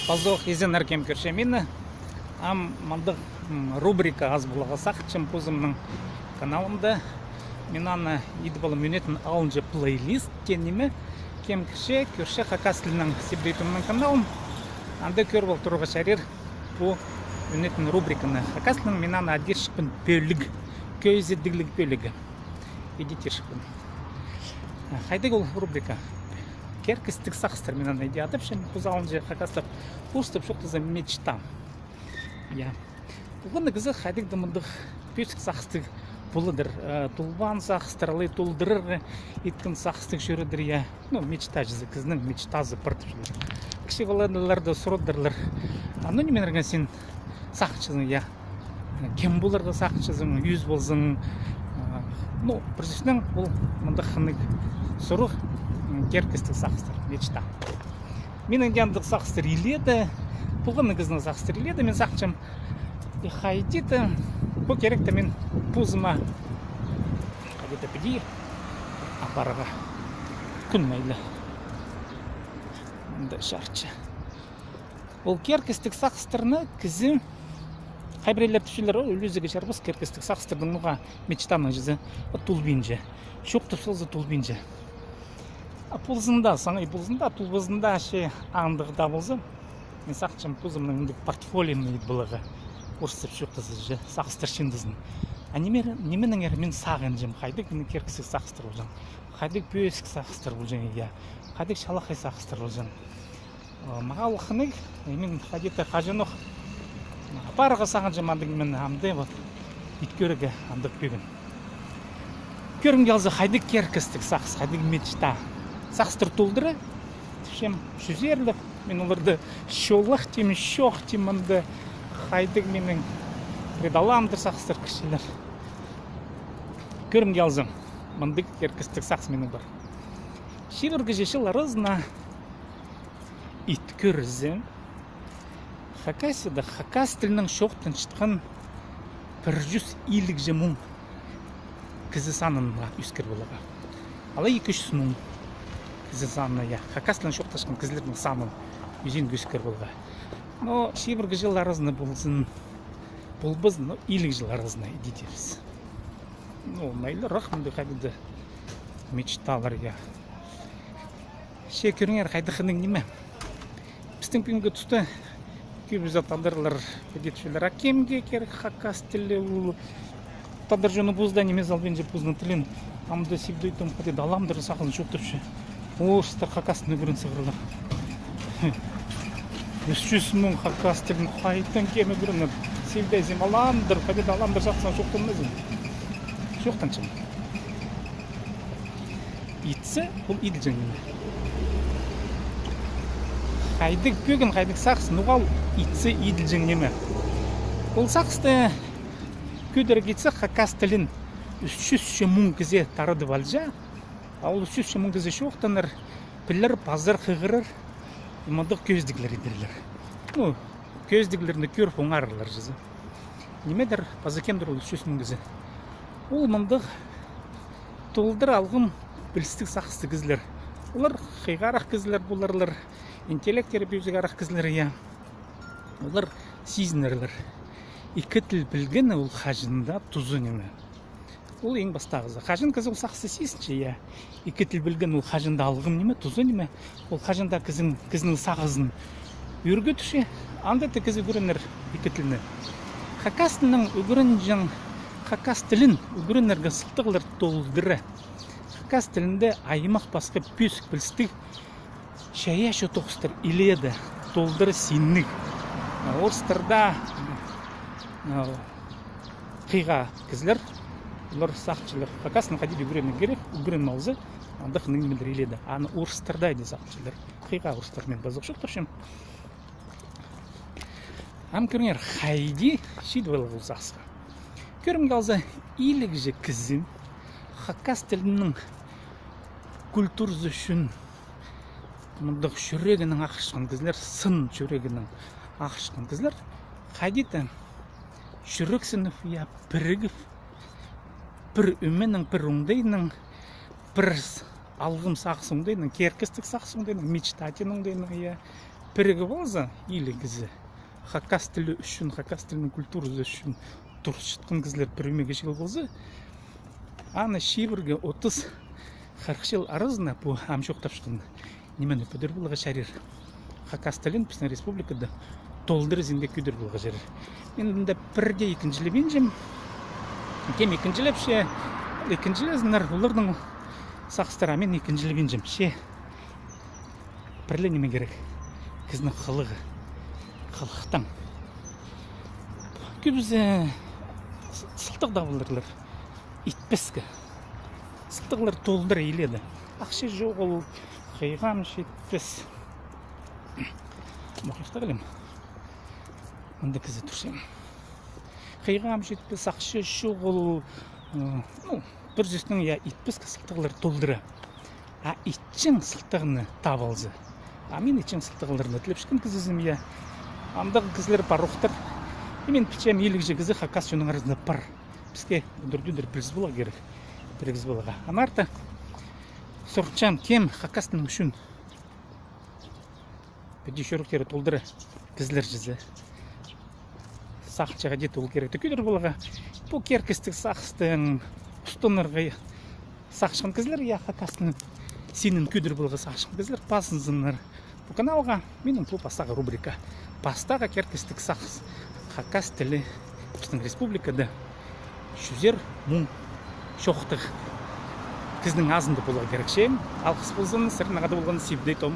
Позох изен әркем көршемені. Мандық рубрика аз бұлаға сақчым позымның каналында. Мен аны еді болы мүнетін алынжы плейлист кенеме. Кем көрше хакас тілінің себрейтімнің каналым. Анда көр бол тұруға шарер бұл мүнетін рубриканы. Хакас тілінің мен аны адер шықпын бөліг. Көйзедіглік бөлігі. Едетер шықпын. Қайдық ол рубрика? Керкістік сақыстыр мен аны еде атып, шын бұз алынжы хакастап ұстып шоқты за мечта. Бұғынды қызы қайдық дымындық пөсік сақыстық бұлыдыр. Тұлбан сақыстыралы тұлдырыр еткін сақыстық жүрідір. Мечта жызы, кізінің мечтазы пыртып жүрдір. Кіші ғаладыларды сұрыдырлар. Немен әрген сен сақыншызың, кем бұларға сақыншызың, үйіз болзың. Бірзішінің бұл мұндық қынық сұруқ керкістік сақыстыр, мечта. Менің дендік сақыстыр еледі. Бұлғынның қызының сақыстыр еледі. Мен сақыншым қайдеті. Бұл керекті мен пұзыма қайдеті підей апараға күн мәйлі. Мұнда шарчы. Ол керкістік сақыстырны кізі қайбірейлер түшілер өлізігі жарбыз керкістік сақыстырдың мұға мечтаның жүзі тұлбинжі. Шоқты солзы тұлбинжі. Пұлзында, саңай пұлзында, тұлбызында ше аңдығы да болзы. Мен сақчым пұзымның үндік портфолиемный бұлығы. Орсып шоқтызы жы, сақыстыр шындызын. Неменің әрі мен сағынжым, қайдық мен керкістік сақыстыр болжан. Қайдық бөйесік сақыстыр болжан, қайдық шалақай сақыстыр болжан. Маға ұлқынық, мен қайдеті қажынық. Апарыға сағынжым андық мен амды, иткөрігі андық бөгін. Көрім келзі қайдық керкістік сақыс, қайдық мечта. Сақыстыр толдыры, түшем жүзерліп, мен оларды шолық тем, шоқ темінді қайдық менің предаламдыр сақыстыр кішілер. Көрім келзім, мұндық керкістік сақс менің бар. Шевіргі жешіл арызына иткөрізім. Хакасыда хакас тілінің шоқтын шытқан 100 илік жемун кізі санынға үскер болаға. Ала 200 мың кізі санына, хакас тілінің шоқташқан кізілердің санын үзен үскер болаға. Но шебіргі жыл арызына болсын, болбыз, илік жыл арызына едетеріз. Мәйлі рахмынды қайдыды мечталар. Көріңер қайдықының неме? Біздің пүйінгі тұсты көбіз атадырлар көдетшілер. Акемге керек хакас тілі ұлы. Тадар жоны бұзда немез албенже бұзны тілін. Амды севдойтым қадеді аламдыры сақылын шоқтыршы. Орыстар хакастың өгірін сығырлар. 300 мың хакас тілін қайтын кем өгірін. Севдайзем аламдыр, қадеді аламдыр сақылын шоқтырмызым. Шоқтан чым. Итсі бұл иділ жаңын. Қайдық бөгін, қайдық сақсы, нұғал итсі иділ жаңнеме. Ол сақсты көдір кетсі хакас тілін 300 мың кізе тарады балжа. Ал 300 мың кізе шоқтаныр, пілір, пазыр, қығырыр, мұндық көздігілер едерлер. Көздігілерді көріп оңарылар жызы. Немедір пазыкемдір ол 300 мың кізе. Ол мұндық толдыр алғым білістік сақсты кізлер. Олар қиғарақ кізлер боларлар. Интеллект терапевтик арақ кізлер, олар сезінерлер. Екі тіл білген ол қажында тұзы неме. Ол ең бастағызы. Қажын кізі ол сақсы сезінші, Екі тіл білген ол қажында алғым неме, тұзы неме. Ол қажында кізінің сағызын өргі түше, андаты кізі көрінер екі тіліні. Хакас тілінің өгірін жан, хакас тілін өгірінерге сылтығылар толдыры. Хакас тілінде айымақ басқа пөсік білістік шая шо тоқыстыр иледі, толдыры сеннік. Орыстарда қиға кізлер, олар сақчылар. Хакасын қадеді үгірені керек, үгірен маузы, андық ныңмелер иледі. Аны орыстарда еді сақчылар. Қиға орыстармен базық жоқ тұршым. Көріңер, қайди шейді ойлы бұл сақсыға. Көрім қалза, илік же кізім, хакас тілінің культурзы үшін мұндық жүрегінің ақышқан кізлер, сын жүрегінің ақышқан кізлер, қайдеті жүрек сынып, бірігіп, бір үменің, бір ұңдайының, бір алғым сақсыңдайның, керкістік сақсыңдайның, мечтатиныңдайның, пірігі болса, или кізі хакас тілі үшін, хакас тілінің культурасы үшін дұрыс шыққан кізілер пірімеге жыл болса, аны шибірге 30-40 жыл арызына бұл амшоқтап шыққан немен өпедер болға шарир. Хакас тілін біздің республикада толдыр зінде көдер болға жарыр. Мен бұнда бірде екіншілі бенжім, кем екіншілеп ше, екіншілі зынар олардың сақыстар амен екіншілі бенжім ше. Бірлі неме керек, кізінің қылығы, қылықтан. Көбізі сылтық дабылдырлар, итпескі. Сылтықлар толдыр ейледі. Ақшы жоқ ол, қиғам жетпес. Мұқиқта қалем. Мұнда кізі тұрсам. Қиғам жетпес, ақшы жоқ ол, бір жүстің итпескі сылтықлар толдыры. А итчің сылтығыны табылзы. А мен итчің сылтығыларына тілеп шыққан кізізім я. Амдағы кізілер бар ұқтыр. Мен пічем елік жегізі хакас жөнің арасында бар. Бізге дүр-дүр біліз болға керек. Біргіз болға. Анарта сұртчам кем хакастың үшін. Бірде шөріктері толдыры кізілер жізі. Сақчаға дет ол керек. Көдір болға. Бұл керкістік сақыстың ұстынырғы сақшын кізілер. Я хакастың сенің көдір болға сақшын кізілер. Пасын зыныр. Бұл каналға менің бұл пастағы рубрика. Пастаға керкістік сақс. Хакас тілі біздің республикада жүзер мұң шоқтық кіздің азынды болға керек ше. Алқыс болсын, сірін ағады болғаны севдей том.